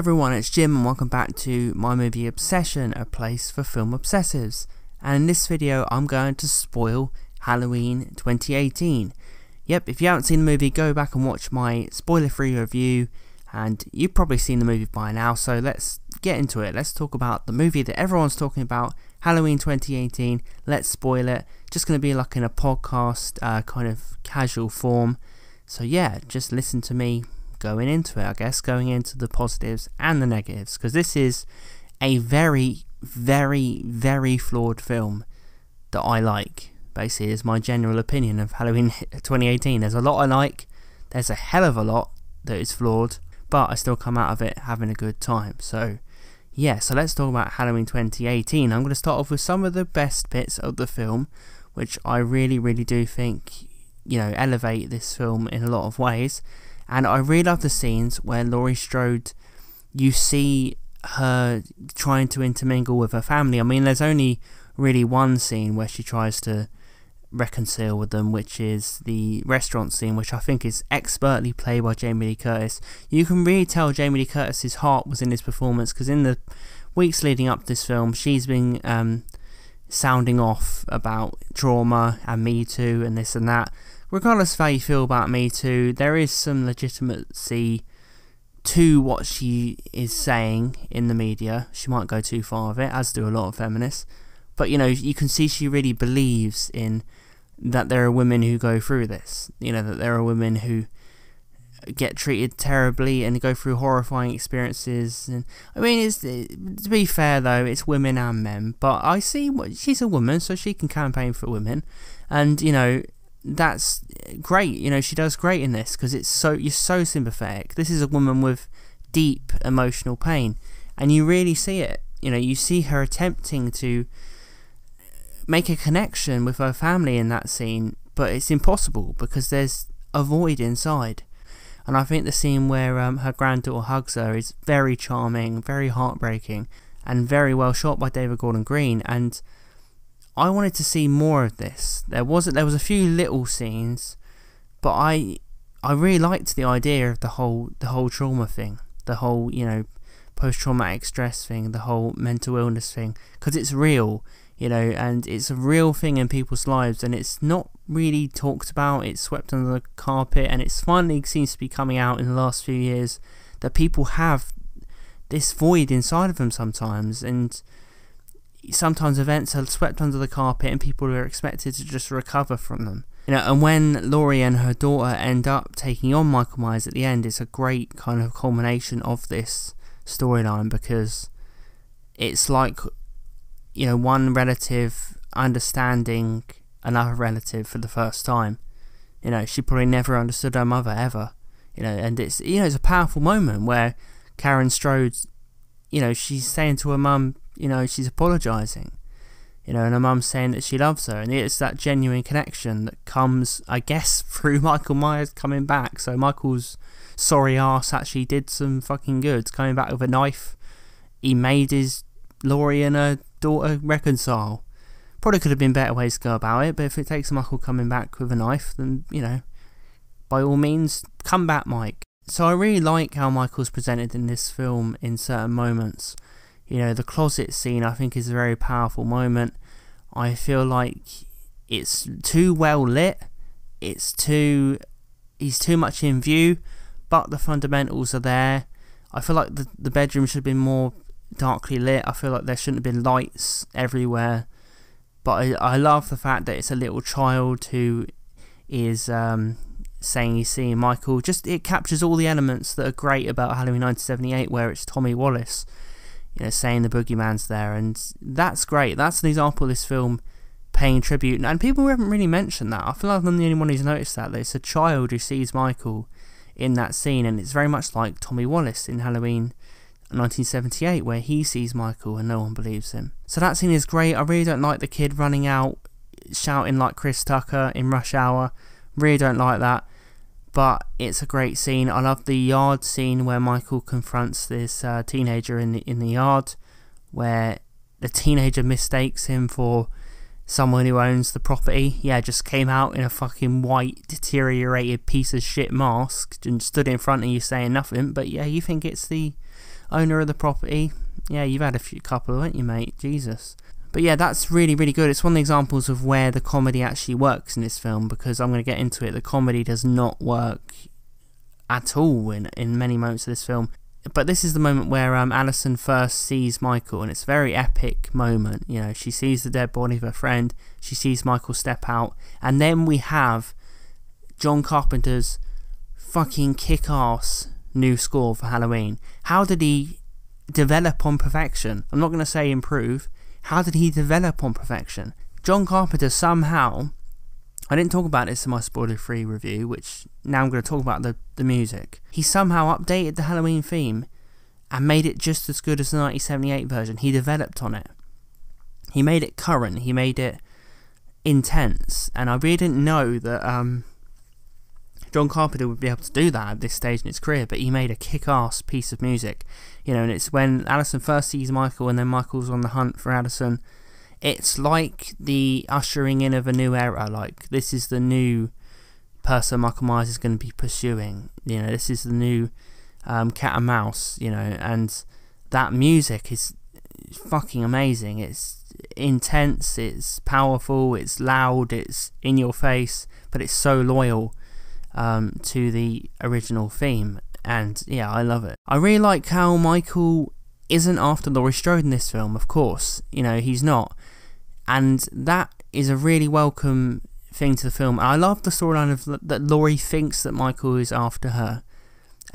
everyone, it's Jim and welcome back to My Movie Obsession, a place for film obsessives. And in this video I'm going to spoil Halloween 2018. Yep, if you haven't seen the movie, go back and watch my spoiler-free review, and you've probably seen the movie by now, so let's get into it. Let's talk about the movie that everyone's talking about, Halloween 2018. Let's spoil it. Just going to be like in a podcast kind of casual form. So yeah, just listen to me going into it, I guess, going into the positives and the negatives, because this is a very, very, very flawed film that I like. Basically, is my general opinion of Halloween 2018. There's a lot I like, there's a hell of a lot that is flawed, but I still come out of it having a good time. So yeah, so let's talk about Halloween 2018. I'm going to start off with some of the best bits of the film, which I really, really do think, you know, elevate this film in a lot of ways. And I really love the scenes where Laurie Strode, you see her trying to intermingle with her family. I mean, there's only really one scene where she tries to reconcile with them, which is the restaurant scene, which I think is expertly played by Jamie Lee Curtis. You can really tell Jamie Lee Curtis's heart was in this performance, because in the weeks leading up to this film, she's been sounding off about trauma and Me Too and this and that. Regardless of how you feel about Me Too, there is some legitimacy to what she is saying in the media. She might go too far with it, as do a lot of feminists. But, you know, you can see she really believes in that there are women who go through this. You know, that there are women who get treated terribly and go through horrifying experiences. And I mean, to be fair though, it's women and men. But I see she's a woman, so she can campaign for women. And, you know, that's great. You know, she does great in this, because you're so sympathetic. This is a woman with deep emotional pain, and you really see it. You know, you see her attempting to make a connection with her family in that scene, but it's impossible because there's a void inside. And I think the scene where her granddaughter hugs her is very charming, very heartbreaking, and very well shot by David Gordon Green. And I wanted to see more of this. There was a few little scenes, but I really liked the idea of the whole trauma thing, the whole, you know, post-traumatic stress thing, the whole mental illness thing, because it's real, you know, and it's a real thing in people's lives, and it's not really talked about. It's swept under the carpet, and it's finally seems to be coming out in the last few years that people have this void inside of them sometimes, and sometimes events are swept under the carpet and people are expected to just recover from them. You know, and when Laurie and her daughter end up taking on Michael Myers at the end, it's a great kind of culmination of this storyline, because it's like, you know, one relative understanding another relative for the first time. You know, she probably never understood her mother ever. You know, and it's, you know, it's a powerful moment where Karen Strode, you know, she's saying to her mum, you know, she's apologising, you know, and her mum's saying that she loves her, and it's that genuine connection that comes, I guess, through Michael Myers coming back. So Michael's sorry ass actually did some fucking good, coming back with a knife. He made his Laurie and her daughter reconcile. Probably could have been better ways to go about it, but if it takes Michael coming back with a knife, then, you know, by all means, come back, Mike. So I really like how Michael's presented in this film in certain moments. You know, the closet scene I think is a very powerful moment. I feel like it's too well lit. He's too much in view, but the fundamentals are there. I feel like the bedroom should have been more darkly lit. I feel like there shouldn't have been lights everywhere. But I love the fact that it's a little child who is saying he's seeing Michael. Just, it captures all the elements that are great about Halloween 1978, where it's Tommy Wallace, you know, saying the boogeyman's there, and that's great. That's an example of this film paying tribute, and people haven't really mentioned that. I feel like I'm the only one who's noticed that it's a child who sees Michael in that scene, and it's very much like Tommy Wallace in Halloween 1978, where he sees Michael and no one believes him. So that scene is great. I really don't like the kid running out shouting like Chris Tucker in Rush Hour. Really don't like that. But it's a great scene. I love the yard scene where Michael confronts this teenager in the yard, where the teenager mistakes him for someone who owns the property. Yeah, just came out in a fucking white, deteriorated piece of shit mask and stood in front of you saying nothing. But yeah, you think it's the owner of the property. Yeah, you've had a couple, haven't you, mate? Jesus. But yeah, that's really, really good. It's one of the examples of where the comedy actually works in this film, because I'm going to get into it. The comedy does not work at all in many moments of this film. But this is the moment where Alison first sees Michael, and it's a very epic moment. You know, she sees the dead body of her friend, she sees Michael step out, and then we have John Carpenter's fucking kick-ass new score for Halloween. How did he develop on perfection? I'm not going to say improve. How did he develop on perfection? John Carpenter somehow, I didn't talk about this in my spoiler-free review, which now I'm going to talk about the music. He somehow updated the Halloween theme and made it just as good as the 1978 version. He developed on it. He made it current. He made it intense. And I really didn't know that John Carpenter would be able to do that at this stage in his career, but he made a kick-ass piece of music. You know, and it's when Alison first sees Michael and then Michael's on the hunt for Alison. It's like the ushering in of a new era. Like, this is the new person Michael Myers is going to be pursuing. You know, this is the new cat and mouse, you know, and that music is fucking amazing. It's intense, it's powerful, it's loud, it's in your face, but it's so loyal to the original theme, and yeah, I love it. I really like how Michael isn't after Laurie Strode in this film. Of course, you know, he's not, and that is a really welcome thing to the film. I love the storyline of that Laurie thinks that Michael is after her.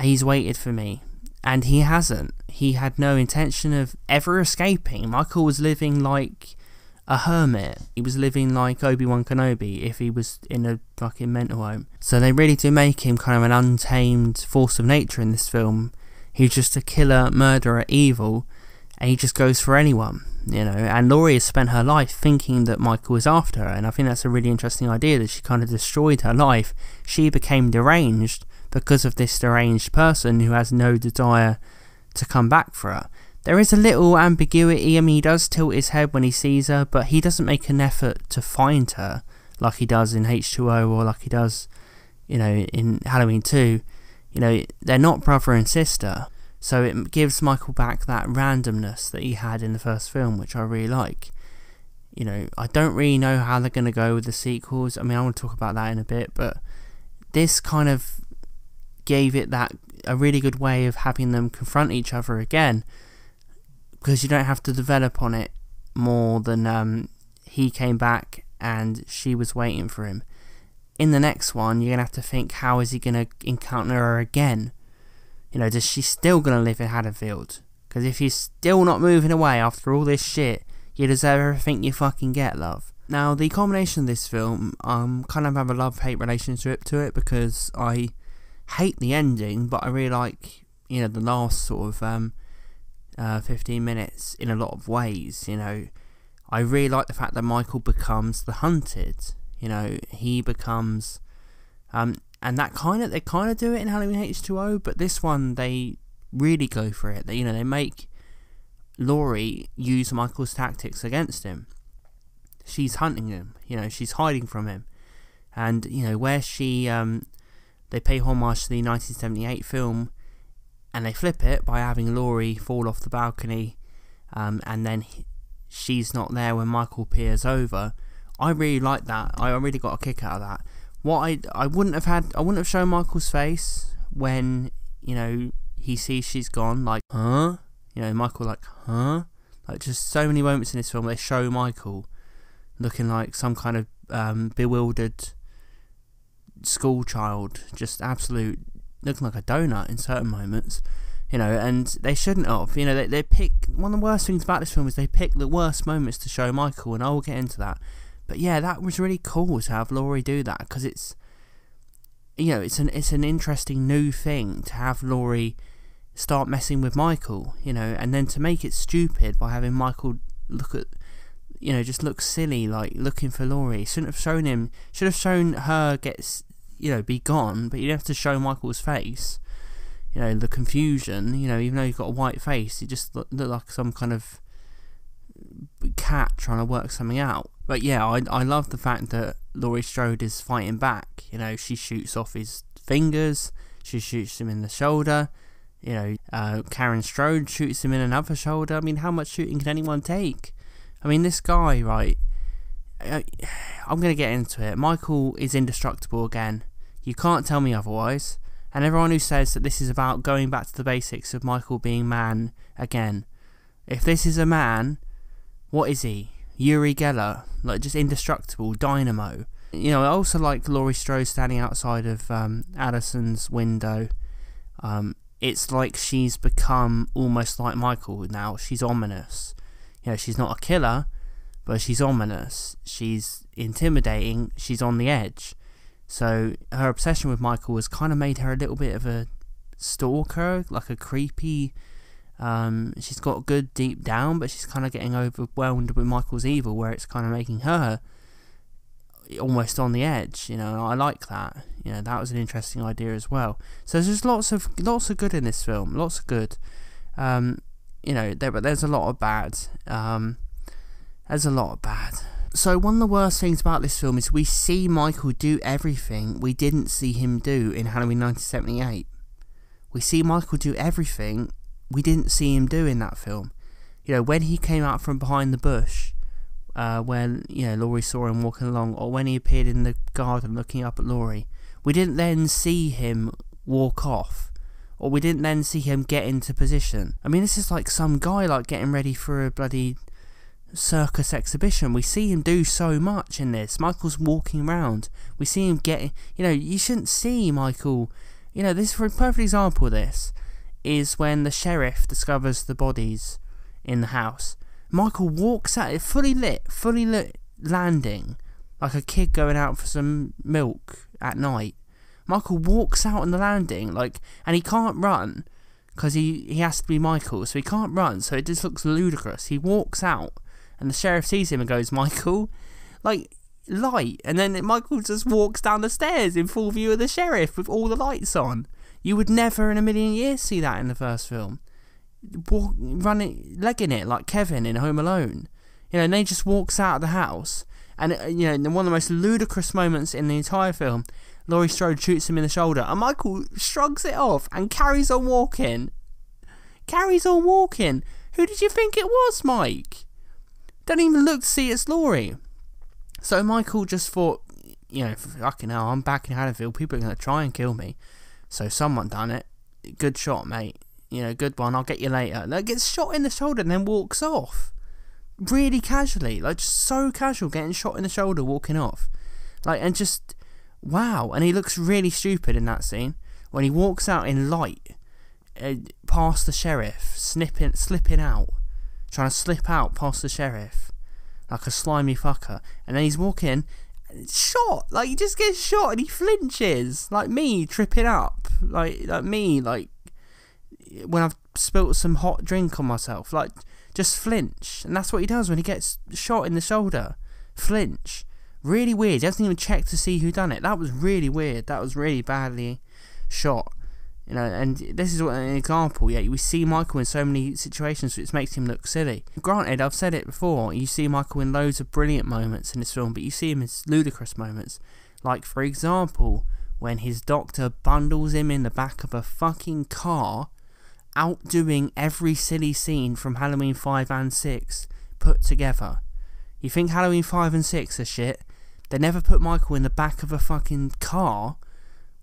He's waited for me, and he hasn't. He had no intention of ever escaping. Michael was living like a hermit. He was living like Obi-Wan Kenobi if he was in a fucking mental home. So they really do make him kind of an untamed force of nature in this film. He's just a killer, murderer, evil, and he just goes for anyone, you know. And Laurie has spent her life thinking that Michael is after her, and I think that's a really interesting idea, that she kind of destroyed her life. She became deranged because of this deranged person who has no desire to come back for her. There is a little ambiguity. I mean, he does tilt his head when he sees her, but he doesn't make an effort to find her like he does in H2O, or like he does, you know, in Halloween 2. You know, they're not brother and sister, so it gives Michael back that randomness that he had in the first film, which I really like. You know, I don't really know how they're going to go with the sequels. I mean, I want to talk about that in a bit, but this kind of gave it a really good way of having them confront each other again, because you don't have to develop on it more than he came back and she was waiting for him. In the next one, you're going to have to think, how is he going to encounter her again? You know, is she still going to live in Haddonfield? Because if you're still not moving away after all this shit, you deserve everything you fucking get, love. Now, the combination of this film, kind of have a love-hate relationship to it, because I hate the ending, but I really like, you know, the last sort of 15 minutes in a lot of ways. You know, I really like the fact that Michael becomes the hunted. You know, he becomes and that they kind of do it in Halloween H2O, but this one they really go for it. They, you know, they make Laurie use Michael's tactics against him. She's hunting him, you know, she's hiding from him, and you know, where she they pay homage to the 1978 film, and they flip it by having Laurie fall off the balcony, and then she's not there when Michael peers over. I really like that. I really got a kick out of that. What I wouldn't have shown Michael's face when, you know, he sees she's gone, like, huh? You know, Michael, like, huh? Like, just so many moments in this film they show Michael looking like some kind of bewildered school child, just absolute, looking like a donut in certain moments, you know, and they shouldn't have. You know, they pick, one of the worst things about this film is they pick the worst moments to show Michael, and I will get into that. But yeah, that was really cool to have Laurie do that, because it's, you know, it's an interesting new thing to have Laurie start messing with Michael, you know, and then to make it stupid by having Michael look at, you know, just look silly, like looking for Laurie. Shouldn't have shown him, should have shown her get, you know, be gone, but you have to show Michael's face, you know, the confusion, you know, even though he's got a white face, he just looked like some kind of cat trying to work something out. But yeah, I love the fact that Laurie Strode is fighting back. You know, she shoots off his fingers, she shoots him in the shoulder, Karen Strode shoots him in another shoulder. I mean, how much shooting can anyone take? I mean, this guy, right, I'm going to get into it. Michael is indestructible again. You can't tell me otherwise. And everyone who says that this is about going back to the basics of Michael being man again. If this is a man, what is he? Uri Geller, like just indestructible, dynamo. I also like Laurie Strode standing outside of Addison's window. It's like she's become almost like Michael now. She's ominous. She's not a killer, but she's ominous. She's intimidating. She's on the edge. So her obsession with Michael has kind of made her a little bit of a stalker, like a creepy. She's got good deep down, but she's kind of getting overwhelmed with Michael's evil, where it's kind of making her almost on the edge. I like that. That was an interesting idea as well. So there's lots of good in this film, lots of good. But there's a lot of bad. So one of the worst things about this film is we see Michael do everything we didn't see him do in Halloween 1978. We see Michael do everything we didn't see him do in that film. When he came out from behind the bush, when Laurie saw him walking along, or when he appeared in the garden looking up at Laurie, we didn't then see him walk off, or we didn't then see him get into position. I mean, this is like some guy like getting ready for a bloody circus exhibition. We see him do so much in this. Michael's walking around. We see him getting, you shouldn't see Michael. This for a perfect example of this is when the sheriff discovers the bodies in the house. Michael walks out, fully lit landing, like a kid going out for some milk at night. Michael walks out on the landing, and he can't run, because he has to be Michael, so he can't run, so it just looks ludicrous. He walks out, and the sheriff sees him and goes, Michael, light, and then Michael just walks down the stairs in full view of the sheriff with all the lights on. You would never in a million years see that in the first film. Legging it like Kevin in Home Alone. And he just walks out of the house, and one of the most ludicrous moments in the entire film, Laurie Strode shoots him in the shoulder, and Michael shrugs it off and carries on walking. Who did you think it was, Mike? Don't even look to see it's Laurie. So Michael just thought, fucking hell, I'm back in Haddonfield, people are going to try and kill me. So someone done it. Good shot, mate. Good one, I'll get you later. Gets shot in the shoulder and then walks off. Really casually, just so casual, getting shot in the shoulder, walking off. And just, wow. And he looks really stupid in that scene. When he walks out in light, past the sheriff, slipping out. Trying to slip out past the sheriff. Like a slimy fucker. And then he's walking, shot. He just gets shot and he flinches. Like me, tripping up. Like me, when I've spilt some hot drink on myself, just flinch. And that's what he does when he gets shot in the shoulder. Flinch. Really weird. He doesn't even check to see who done it. That was really weird. That was really badly shot. And this is an example. We see Michael in so many situations which makes him look silly. Granted, I've said it before, you see Michael in loads of brilliant moments in this film, but you see him in ludicrous moments. For example, when his doctor bundles him in the back of a fucking car, outdoing every silly scene from Halloween 5 and 6 put together. You think Halloween 5 and 6 are shit? They never put Michael in the back of a fucking car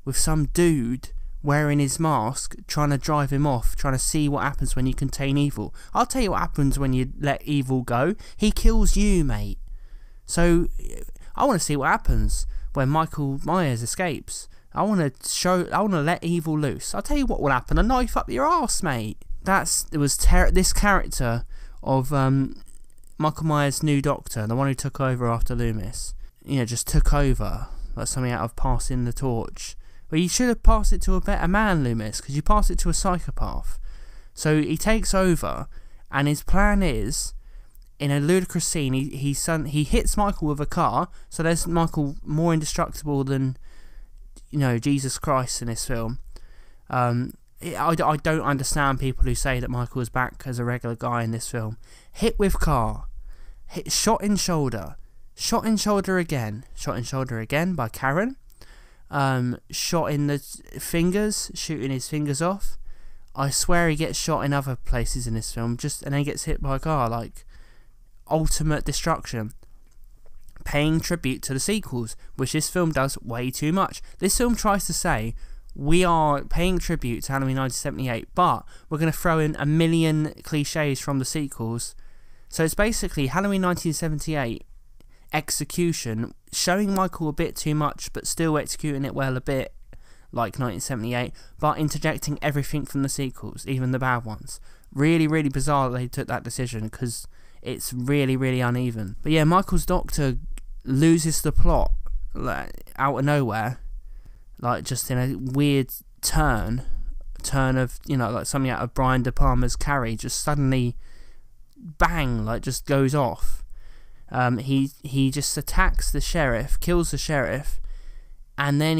with some dude wearing his mask, trying to drive him off, trying to see what happens when you contain evil. I'll tell you what happens when you let evil go. He kills you, mate. So, I want to see what happens when Michael Myers escapes. I want to let evil loose. I'll tell you what will happen. A knife up your arse, mate. This character of Michael Myers' new doctor, the one who took over after Loomis. Just took over. Like something out of passing the torch. Well, you should have passed it to a better man, Loomis, because you passed it to a psychopath. So he takes over, and his plan is, in a ludicrous scene, he hits Michael with a car, so there's Michael more indestructible than, Jesus Christ in this film. I don't understand people who say that Michael is back as a regular guy in this film. Hit with car, shot in shoulder again by Karen. Shot in the fingers, shooting his fingers off. I swear he gets shot in other places in this film, and then gets hit by a car, like ultimate destruction. Paying tribute to the sequels, which this film does way too much. This film tries to say, we are paying tribute to Halloween 1978, but we're going to throw in a million cliches from the sequels. So it's basically Halloween 1978 execution, showing Michael a bit too much, but still executing it well a bit, like 1978, but interjecting everything from the sequels, even the bad ones. Really, really bizarre that they took that decision, because it's really, really uneven. But yeah, Michael's doctor loses the plot, like, out of nowhere, like just in a weird turn of, you know, like something out of Brian De Palma's Carrie, just suddenly, bang, like just goes off. He just attacks the sheriff, kills the sheriff, and then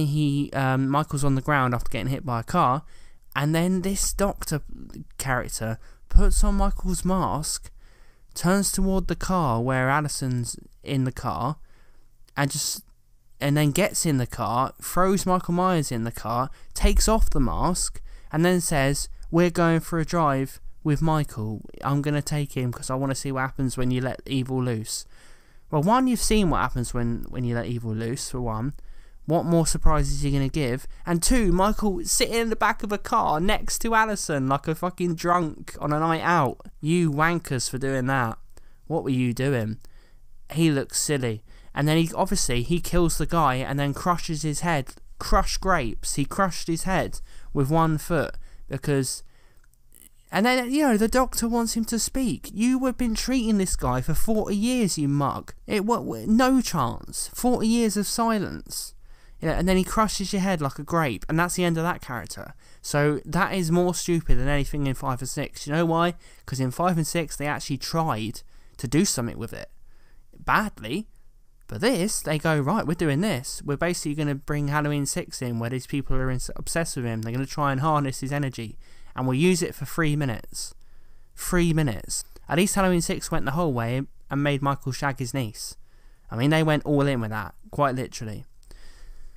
Michael's on the ground after getting hit by a car, and then this doctor character puts on Michael's mask, turns toward the car where Allison's in the car, and then gets in the car, throws Michael Myers in the car, takes off the mask, and then says, "We're going for a drive with Michael. I'm going to take him because I want to see what happens when you let evil loose." Well, one, you've seen what happens when you let evil loose, for one. What more surprises are you going to give? And two, Michael sitting in the back of a car next to Allison like a fucking drunk on a night out. You wankers for doing that. What were you doing? He looks silly. And then he kills the guy and then crushes his head. Crush grapes. He crushed his head with 1 foot because... And then, you know, the doctor wants him to speak. You have been treating this guy for 40 years, you mug. No chance. 40 years of silence. You know, and then he crushes your head like a grape, and that's the end of that character. So that is more stupid than anything in 5 and 6. You know why? Because in 5 and 6, they actually tried to do something with it. Badly. But this, they go, right, we're doing this. We're basically going to bring Halloween 6 in, where these people are obsessed with him. They're going to try and harness his energy. And we'll use it for 3 minutes. 3 minutes. At least Halloween 6 went the whole way and made Michael shag his niece. I mean, they went all in with that, quite literally.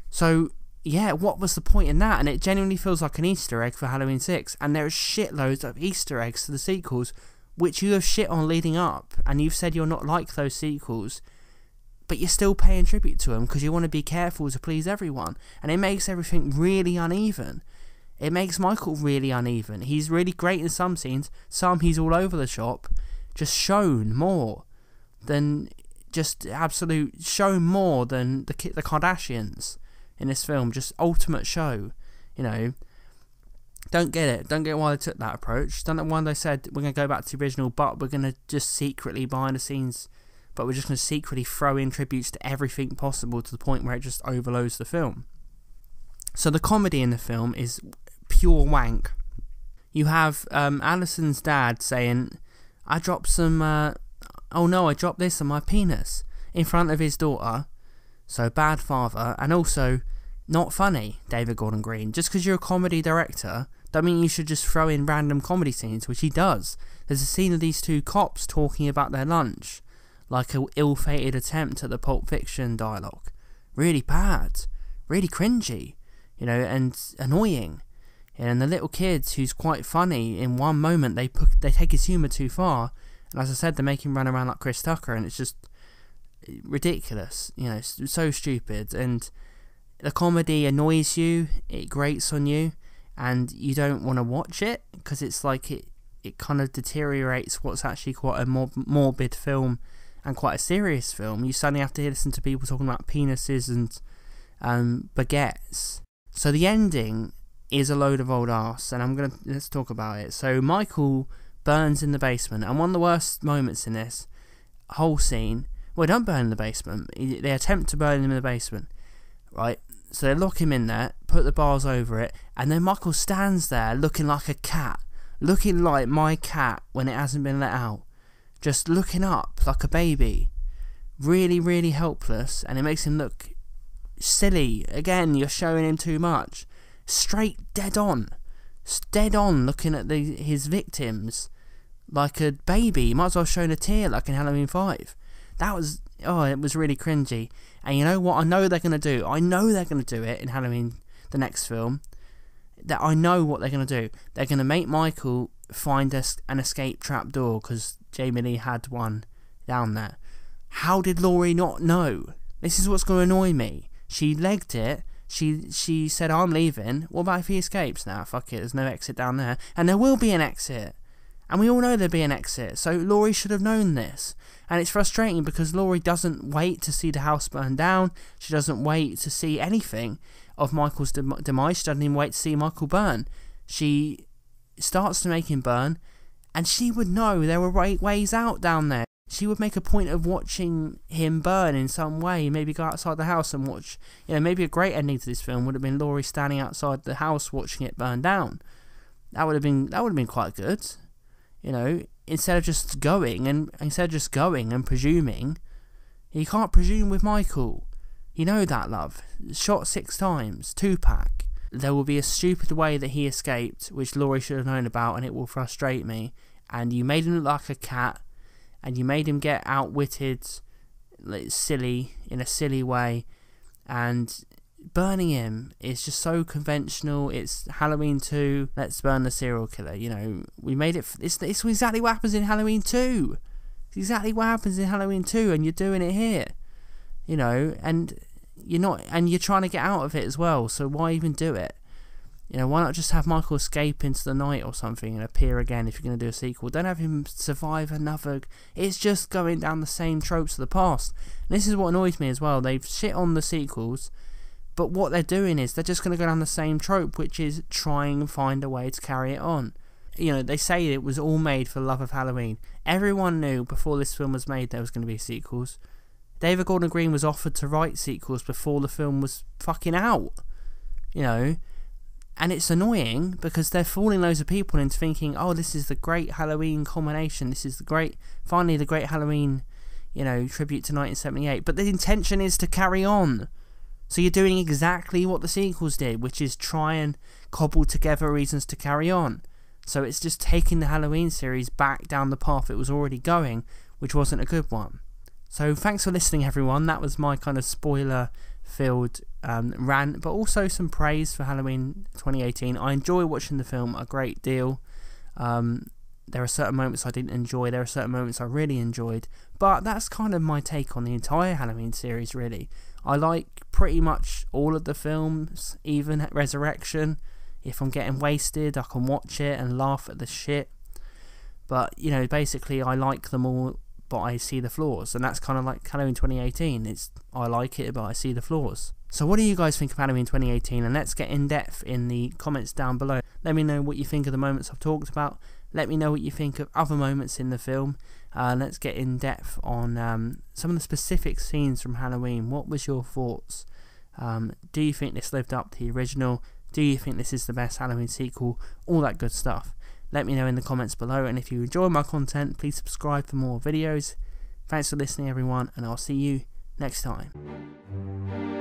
So, yeah, what was the point in that? And it genuinely feels like an Easter egg for Halloween 6. And there are shitloads of Easter eggs to the sequels, which you have shit on leading up. And you've said you're not like those sequels. But you're still paying tribute to them because you want to be careful to please everyone. And it makes everything really uneven. It makes Michael really uneven. He's really great in some scenes. Some he's all over the shop. Just shown more than... Just absolute... Shown more than the Kardashians in this film. Just ultimate show. You know. Don't get it. Don't get why they took that approach. Don't know why they said we're going to go back to the original, but we're going to just secretly behind the scenes... But we're just going to secretly throw in tributes to everything possible to the point where it just overloads the film. So the comedy in the film is pure wank. You have Allison's dad saying, I dropped some, oh no, I dropped this on my penis, in front of his daughter. So bad father, and also not funny, David Gordon Green. Just because you're a comedy director, don't mean you should just throw in random comedy scenes, which he does. There's a scene of these two cops talking about their lunch. Like an ill-fated attempt at the Pulp Fiction dialogue. Really bad. Really cringy. You know, and annoying. And the little kid, who's quite funny, in one moment they take his humour too far. And as I said, they make him run around like Chris Tucker, and it's just ridiculous. You know, so stupid. And the comedy annoys you, it grates on you, and you don't want to watch it, because it's like it kind of deteriorates what's actually quite a morbid film. And quite a serious film. You suddenly have to listen to people talking about penises and baguettes. So the ending is a load of old arse, and let's talk about it. So Michael burns in the basement, and one of the worst moments in this whole scene, well, don't burn in the basement. They attempt to burn him in the basement, right? So they lock him in there, put the bars over it, and then Michael stands there looking like a cat, looking like my cat when it hasn't been let out. Just looking up like a baby. Really, really helpless. And it makes him look silly. Again, you're showing him too much. Straight dead on. Dead on looking at his victims. Like a baby. You might as well have shown a tear like in Halloween 5. That was... Oh, it was really cringy. And you know what? I know they're going to do. I know they're going to do it in Halloween, the next film. that I know what they're going to do. They're going to make Michael find an escape trap door because Jamie Lee had one down there. How did Laurie not know? This is what's going to annoy me. She legged it. She said, I'm leaving. What about if he escapes? Now, fuck it, there's no exit down there. And there will be an exit. And we all know there'll be an exit. So Laurie should have known this. And it's frustrating because Laurie doesn't wait to see the house burn down. She doesn't wait to see anything of Michael's demise. She doesn't even wait to see Michael burn. She starts to make him burn. And she would know there were ways out down there. She would make a point of watching him burn in some way. Maybe go outside the house and watch. Maybe a great ending to this film would have been Laurie standing outside the house watching it burn down. That would have been quite good. Instead of just going and presuming. You can't presume with Michael. You know that, love. Shot 6 times, 2-pack. There will be a stupid way that he escaped, which Laurie should have known about, and it will frustrate me. And you made him look like a cat. And you made him get outwitted, in a silly way, and burning him is just so conventional. It's Halloween 2, let's burn the serial killer. We made it. It's exactly what happens in Halloween 2. It's exactly what happens in Halloween 2, and you're doing it here. And you're not, and you're trying to get out of it as well. So why even do it? Why not just have Michael escape into the night or something and appear again if you're going to do a sequel? Don't have him survive another. It's just going down the same tropes of the past. And this is what annoys me as well. They've shit on the sequels, but what they're doing is they're just going to go down the same trope, which is trying and find a way to carry it on. They say it was all made for the love of Halloween. Everyone knew before this film was made there was going to be sequels. David Gordon Green was offered to write sequels before the film was fucking out. And it's annoying because they're fooling loads of people into thinking, oh, this is the great Halloween culmination. This is finally the great Halloween, tribute to 1978. But the intention is to carry on. So you're doing exactly what the sequels did, which is try and cobble together reasons to carry on. So it's just taking the Halloween series back down the path it was already going, which wasn't a good one. So thanks for listening, everyone. That was my kind of spoiler-filled rant, but also some praise for Halloween 2018. I enjoy watching the film a great deal. There are certain moments I didn't enjoy. There are certain moments I really enjoyed. But that's kind of my take on the entire Halloween series, really. I like pretty much all of the films, even Resurrection. If I'm getting wasted, I can watch it and laugh at the shit. But, basically I like them all, but I see the flaws, and that's kind of like Halloween 2018. I like it, but I see the flaws. So what do you guys think of Halloween 2018? And let's get in depth in the comments down below. Let me know what you think of the moments I've talked about. Let me know what you think of other moments in the film. Let's get in depth on some of the specific scenes from Halloween. What was your thoughts? Do you think this lived up to the original? Do you think this is the best Halloween sequel? All that good stuff. Let me know in the comments below, and if you enjoy my content, please subscribe for more videos. Thanks for listening, everyone, and I'll see you next time.